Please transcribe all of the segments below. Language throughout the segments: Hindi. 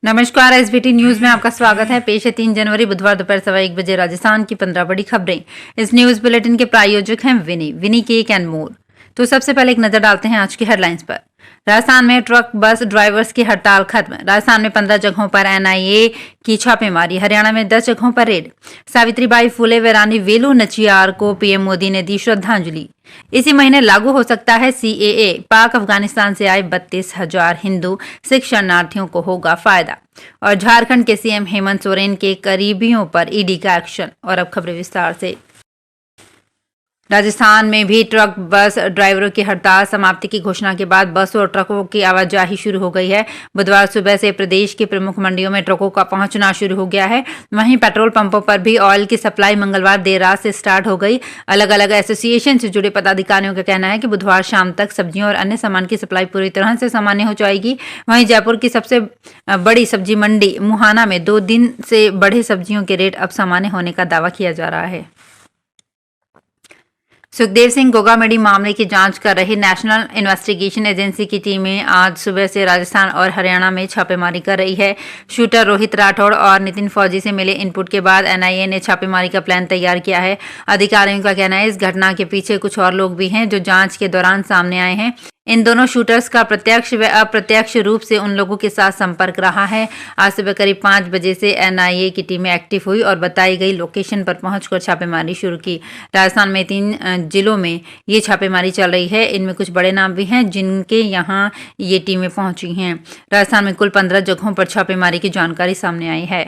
नमस्कार, एसबीटी न्यूज में आपका स्वागत है। पेश है 3 जनवरी बुधवार दोपहर 1:15 बजे राजस्थान की 15 बड़ी खबरें। इस न्यूज बुलेटिन के प्रायोजक हैं विनी केक एंड मोर। तो सबसे पहले एक नजर डालते हैं आज की हेडलाइंस पर। राजस्थान में ट्रक बस ड्राइवर्स की हड़ताल खत्म। राजस्थान में 15 जगहों पर एनआईए की छापेमारी। हरियाणा में 10 जगहों पर रेड। सावित्रीबाई फुले व रानी वेलु नचियार को पीएम मोदी ने दी श्रद्धांजलि। इसी महीने लागू हो सकता है सीएए। पाक अफगानिस्तान से आए 32,000 हिंदू सिख शरणार्थियों को होगा फायदा। और झारखंड के सीएम हेमंत सोरेन के करीबियों पर ईडी का एक्शन। और अब खबरें विस्तार से। राजस्थान में भी ट्रक बस ड्राइवरों की हड़ताल समाप्ति की घोषणा के बाद बसों और ट्रकों की आवाजाही शुरू हो गई है। बुधवार सुबह से प्रदेश की प्रमुख मंडियों में ट्रकों का पहुंचना शुरू हो गया है। वहीं पेट्रोल पंपों पर भी ऑयल की सप्लाई मंगलवार देर रात से स्टार्ट हो गई। अलग अलग एसोसिएशन से जुड़े पदाधिकारियों का कहना है कि बुधवार शाम तक सब्जियों और अन्य सामान की सप्लाई पूरी तरह से सामान्य हो जाएगी। वहीं जयपुर की सबसे बड़ी सब्जी मंडी मुहाना में 2 दिन से बढ़े सब्जियों के रेट अब सामान्य होने का दावा किया जा रहा है। सुखदेव सिंह गोगामेडी मामले की जांच कर रही नेशनल इन्वेस्टिगेशन एजेंसी की टीमें आज सुबह से राजस्थान और हरियाणा में छापेमारी कर रही है। शूटर रोहित राठौड़ और नितिन फौजी से मिले इनपुट के बाद एनआईए ने छापेमारी का प्लान तैयार किया है। अधिकारियों का कहना है इस घटना के पीछे कुछ और लोग भी हैं जो जांच के दौरान सामने आए हैं। इन दोनों शूटर्स का प्रत्यक्ष व अप्रत्यक्ष रूप से उन लोगों के साथ संपर्क रहा है। आज सुबह करीब 5 बजे से एनआईए की टीमें एक्टिव हुई और बताई गई लोकेशन पर पहुंचकर छापेमारी शुरू की। राजस्थान में 3 जिलों में ये छापेमारी चल रही है। इनमें कुछ बड़े नाम भी हैं जिनके यहाँ ये टीमें पहुंची हैं। राजस्थान में कुल 15 जगहों पर छापेमारी की जानकारी सामने आई है।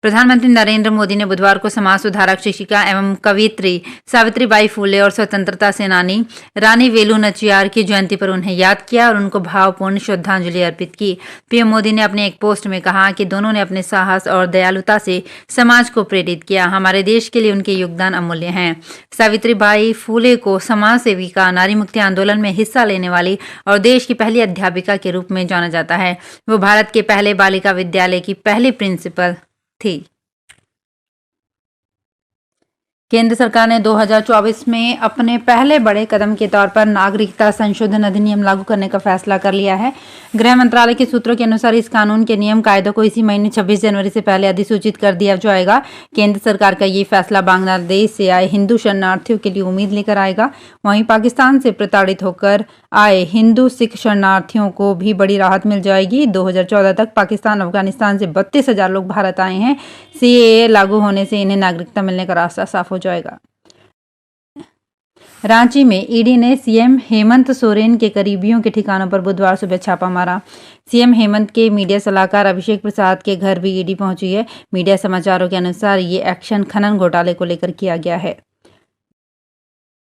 प्रधानमंत्री नरेंद्र मोदी ने बुधवार को समाज सुधारक, शिक्षिका एवं कवियत्री सावित्रीबाई फुले और स्वतंत्रता सेनानी रानी वेलु नचियार की जयंती पर उन्हें याद किया और उनको भावपूर्ण श्रद्धांजलि अर्पित की। पीएम मोदी ने अपने एक पोस्ट में कहा कि दोनों ने अपने साहस और दयालुता से समाज को प्रेरित किया। हमारे देश के लिए उनके योगदान अमूल्य हैं। सावित्रीबाई फुले को समाज सेविका, नारी मुक्ति आंदोलन में हिस्सा लेने वाली और देश की पहली अध्यापिका के रूप में जाना जाता है। वो भारत के पहले बालिका विद्यालय की पहली प्रिंसिपल थी। केंद्र सरकार ने 2024 में अपने पहले बड़े कदम के तौर पर नागरिकता संशोधन अधिनियम लागू करने का फैसला कर लिया है। गृह मंत्रालय के सूत्रों के अनुसार इस कानून के नियम कायदों को इसी महीने 26 जनवरी से पहले अधिसूचित कर दिया जाएगा। केंद्र सरकार का ये फैसला बांग्लादेश से आए हिंदू शरणार्थियों के लिए उम्मीद लेकर आएगा। वहीं पाकिस्तान से प्रताड़ित होकर आए हिंदू सिख शरणार्थियों को भी बड़ी राहत मिल जाएगी। 2014 तक पाकिस्तान, अफगानिस्तान से 32,000 लोग भारत आए हैं। सीएए लागू होने से इन्हें नागरिकता मिलने का रास्ता साफ हो जाएगा। रांची में ईडी ने सीएम हेमंत सोरेन के करीबियों के ठिकानों पर बुधवार सुबह छापा मारा। सीएम हेमंत के मीडिया सलाहकार अभिषेक प्रसाद के घर भी ईडी पहुंची है। मीडिया समाचारों के अनुसार ये एक्शन खनन घोटाले को लेकर किया गया है।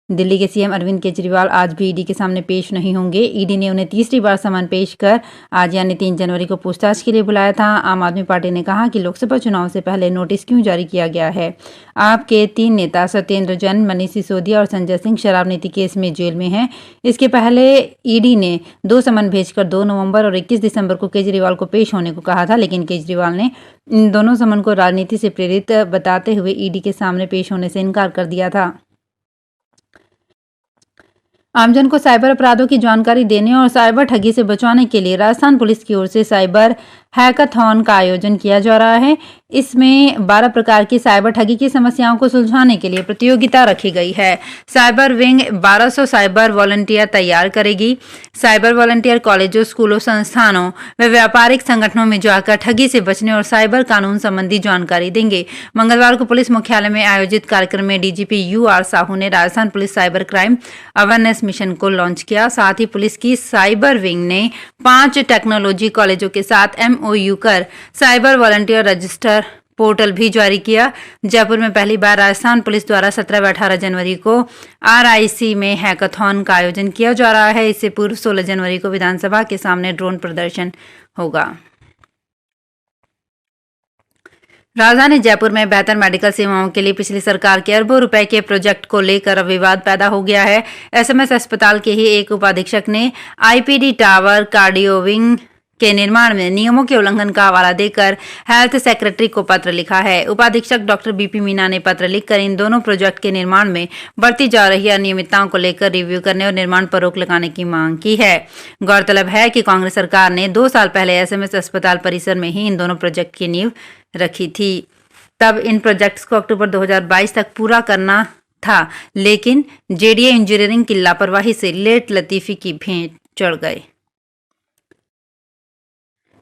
दिल्ली के सीएम अरविंद केजरीवाल आज भी ईडी के सामने पेश नहीं होंगे। ईडी ने उन्हें तीसरी बार समन पेश कर आज यानी 3 जनवरी को पूछताछ के लिए बुलाया था। आम आदमी पार्टी ने कहा कि लोकसभा चुनाव से पहले नोटिस क्यों जारी किया गया है। आपके 3 नेता सत्येंद्र जैन, मनीष सिसोदिया और संजय सिंह शराब नीति केस में जेल में हैं। इसके पहले ईडी ने 2 समन भेजकर 2 नवंबर और 21 दिसंबर को केजरीवाल को पेश होने को कहा था, लेकिन केजरीवाल ने इन दोनों समन को राजनीति से प्रेरित बताते हुए ईडी के सामने पेश होने से इनकार कर दिया था। आमजन को साइबर अपराधों की जानकारी देने और साइबर ठगी से बचाने के लिए राजस्थान पुलिस की ओर से साइबर हैकाथॉन का आयोजन किया जा रहा है। इसमें 12 प्रकार की साइबर ठगी की समस्याओं को सुलझाने के लिए प्रतियोगिता रखी गई है। साइबर विंग 1200 साइबर वॉलंटियर तैयार करेगी। साइबर वॉलंटियर कॉलेजों, स्कूलों, संस्थानों व व्यापारिक संगठनों में जाकर ठगी से बचने और साइबर कानून संबंधी जानकारी देंगे। मंगलवार को पुलिस मुख्यालय में आयोजित कार्यक्रम में डीजीपी यूआर साहू ने Rajasthan police cyber crime awareness mission को लॉन्च किया। साथ ही पुलिस की साइबर विंग ने 5 टेक्नोलॉजी कॉलेजों के साथ एमओयू कर साइबर वॉलंटियर रजिस्टर पोर्टल भी जारी किया। जयपुर में पहली बार राजस्थान पुलिस द्वारा 17 व 18 जनवरी को आरआईसी में हैकाथॉन का आयोजन किया जा रहा है। इससे पूर्व 16 जनवरी को विधानसभा के सामने ड्रोन प्रदर्शन होगा। राजधानी जयपुर में बेहतर मेडिकल सेवाओं के लिए पिछली सरकार के अरबों रुपए के प्रोजेक्ट को लेकर अब विवाद पैदा हो गया है। एसएमएस अस्पताल के ही एक उपाधीक्षक ने आईपीडी टावर, कार्डियो विंग, के निर्माण में नियमों के उल्लंघन का हवाला देकर हेल्थ सेक्रेटरी को पत्र लिखा है। उपाधीक्षक डॉक्टर बीपी मीना ने पत्र लिखकर इन दोनों प्रोजेक्ट के निर्माण में बढ़ती जा रही अनियमितताओं को लेकर रिव्यू करने और निर्माण पर रोक लगाने की मांग की है। गौरतलब है कि कांग्रेस सरकार ने 2 साल पहले एसएमएस अस्पताल परिसर में ही इन दोनों प्रोजेक्ट की नींव रखी थी। तब इन प्रोजेक्ट्स को अक्टूबर 2022 तक पूरा करना था, लेकिन जेडीए इंजीनियरिंग की लापरवाही से लेट लतीफी की भेंट चढ़ गए।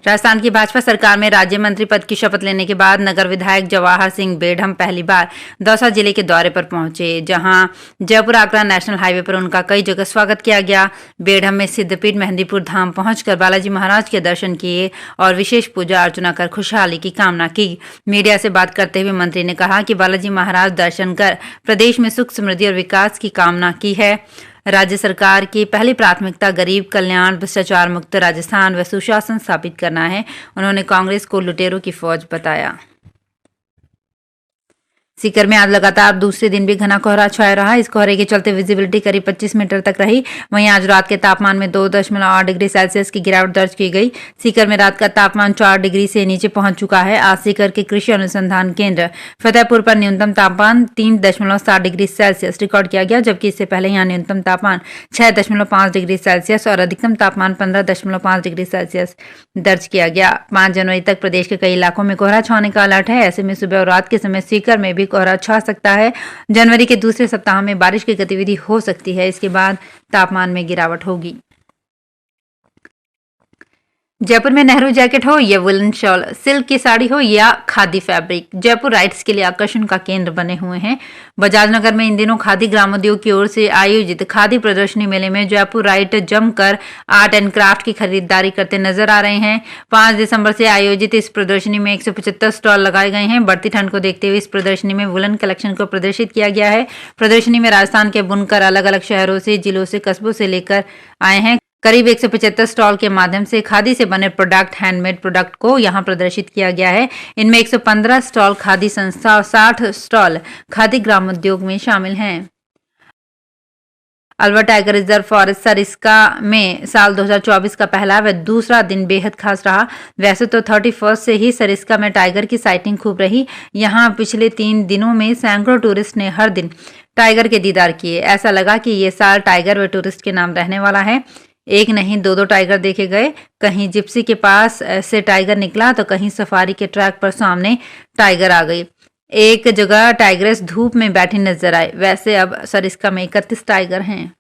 राजस्थान की भाजपा सरकार में राज्य मंत्री पद की शपथ लेने के बाद नगर विधायक जवाहर सिंह बेढ़म पहली बार दौसा जिले के दौरे पर पहुंचे, जहां जयपुर आगरा नेशनल हाईवे पर उनका कई जगह स्वागत किया गया। बेढ़म में सिद्धपीठ मेहंदीपुर धाम पहुंचकर बालाजी महाराज के दर्शन किए और विशेष पूजा अर्चना कर खुशहाली की कामना की। मीडिया से बात करते हुए मंत्री ने कहा कि बालाजी महाराज दर्शन कर प्रदेश में सुख समृद्धि और विकास की कामना की है। राज्य सरकार की पहली प्राथमिकता गरीब कल्याण, भ्रष्टाचार मुक्त राजस्थान व सुशासन स्थापित करना है। उन्होंने कांग्रेस को लुटेरों की फौज बताया। सीकर में आज लगातार दूसरे दिन भी घना कोहरा छाया रहा। इस कोहरे के चलते विजिबिलिटी करीब 25 मीटर तक रही। वहीं आज रात के तापमान में 2.8 डिग्री सेल्सियस की गिरावट दर्ज की गई। सीकर में रात का तापमान 4 डिग्री से नीचे पहुंच चुका है। आज सीकर के कृषि अनुसंधान केंद्र फतेहपुर पर न्यूनतम तापमान 3.7 डिग्री सेल्सियस रिकॉर्ड किया गया, जबकि इससे पहले यहाँ न्यूनतम तापमान 6.5 डिग्री सेल्सियस और अधिकतम तापमान 15.5 डिग्री सेल्सियस दर्ज किया गया। 5 जनवरी तक प्रदेश के कई इलाकों में कोहरा छाने का अलर्ट है। ऐसे में सुबह और रात के समय सीकर में भी कोहरा छा सकता है। जनवरी के दूसरे सप्ताह में बारिश की गतिविधि हो सकती है। इसके बाद तापमान में गिरावट होगी। जयपुर में नेहरू जैकेट हो या वुलन शॉल, सिल्क की साड़ी हो या खादी फैब्रिक, जयपुर राइट्स के लिए आकर्षण का केंद्र बने हुए हैं। बजाज नगर में इन दिनों खादी ग्रामोद्योग की ओर से आयोजित खादी प्रदर्शनी मेले में जयपुर राइट जमकर आर्ट एंड क्राफ्ट की खरीदारी करते नजर आ रहे हैं। 5 दिसंबर से आयोजित इस प्रदर्शनी में 175 स्टॉल लगाए गए हैं। बढ़ती ठंड को देखते हुए इस प्रदर्शनी में वुलन कलेक्शन को प्रदर्शित किया गया है। प्रदर्शनी में राजस्थान के बुनकर अलग अलग शहरों से, जिलों से, कस्बों से लेकर आए हैं। करीब 175 स्टॉल के माध्यम से खादी से बने प्रोडक्ट, हैंडमेड प्रोडक्ट को यहां प्रदर्शित किया गया है। इनमें 115 स्टॉल खादी संस्था और 60 स्टॉल खादी ग्रामोद्योग में शामिल हैं। Alwar tiger reserve forest Sariska में साल 2024 का पहला व दूसरा दिन बेहद खास रहा। वैसे तो 31 से ही सरिस्का में टाइगर की साइटिंग खूब रही। यहां पिछले 3 दिनों में सैकड़ों टूरिस्ट ने हर दिन टाइगर के दीदार किए। ऐसा लगा कि ये साल टाइगर व टूरिस्ट के नाम रहने वाला है। एक नहीं 2 टाइगर देखे गए। कहीं जिप्सी के पास से टाइगर निकला तो कहीं सफारी के ट्रैक पर सामने टाइगर आ गई। एक जगह टाइगरेस धूप में बैठी नजर आए। वैसे अब सरिस्का में 31 टाइगर हैं।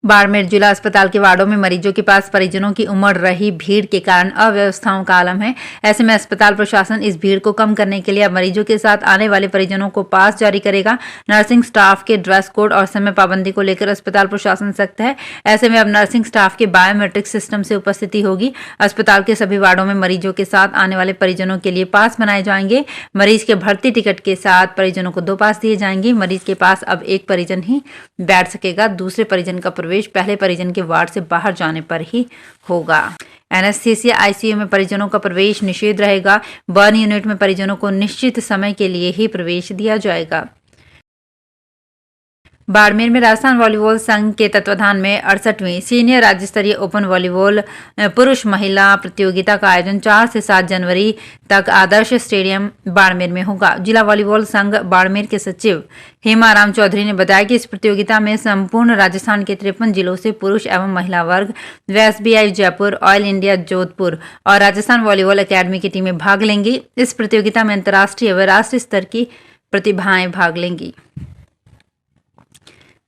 बाड़मेर जिला अस्पताल के वार्डों में मरीजों के पास परिजनों की उमड़ रही भीड़ के कारण अव्यवस्थाओं का आलम है। ऐसे में अस्पताल प्रशासन इस भीड़ को कम करने के लिए अब मरीजों के साथ आने वाले परिजनों को पास जारी करेगा। नर्सिंग स्टाफ के ड्रेस कोड और समय पाबंदी को लेकर अस्पताल प्रशासन सख्त है। ऐसे में अब नर्सिंग स्टाफ के बायोमेट्रिक सिस्टम से उपस्थिति होगी। अस्पताल के सभी वार्डों में मरीजों के साथ आने वाले परिजनों के लिए पास बनाए जाएंगे। मरीज के भर्ती टिकट के साथ परिजनों को 2 पास दिए जाएंगे। मरीज के पास अब एक परिजन ही बैठ सकेगा। दूसरे परिजन का प्रवेश पहले परिजन के वार्ड से बाहर जाने पर ही होगा। एनेस्थीसिया आईसीयू में परिजनों का प्रवेश निषेध रहेगा। बर्न यूनिट में परिजनों को निश्चित समय के लिए ही प्रवेश दिया जाएगा। बाड़मेर में राजस्थान वॉलीबॉल संघ के तत्वाधान में 68वीं सीनियर राज्य स्तरीय ओपन वॉलीबॉल पुरुष महिला प्रतियोगिता का आयोजन 4 से 7 जनवरी तक आदर्श स्टेडियम बाड़मेर में होगा। जिला वॉलीबॉल संघ बाड़मेर के सचिव हेमाराम चौधरी ने बताया कि इस प्रतियोगिता में संपूर्ण राजस्थान के 53 जिलों से पुरुष एवं महिला वर्ग, SBI Jaipur, oil India Jodhpur और राजस्थान वॉलीबॉल अकेडमी की टीमें भाग लेंगी। इस प्रतियोगिता में अंतर्राष्ट्रीय व राष्ट्रीय स्तर की प्रतिभाएं भाग लेंगी।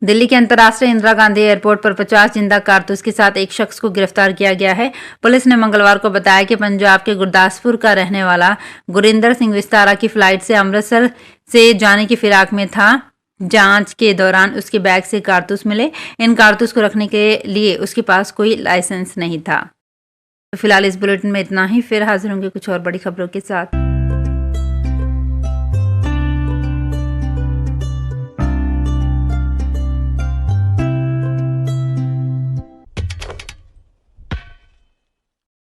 दिल्ली के अंतर्राष्ट्रीय इंदिरा गांधी एयरपोर्ट पर 50 जिंदा कारतूस के साथ एक शख्स को गिरफ्तार किया गया है। पुलिस ने मंगलवार को बताया कि पंजाब के गुरदासपुर का रहने वाला गुरिंदर सिंह विस्तारा की फ्लाइट से अमृतसर से जाने की फिराक में था। जांच के दौरान उसके बैग से कारतूस मिले। इन कारतूस को रखने के लिए उसके पास कोई लाइसेंस नहीं था। तो फिलहाल इस बुलेटिन में इतना ही। फिर हाजिर होंगे कुछ और बड़ी खबरों के साथ।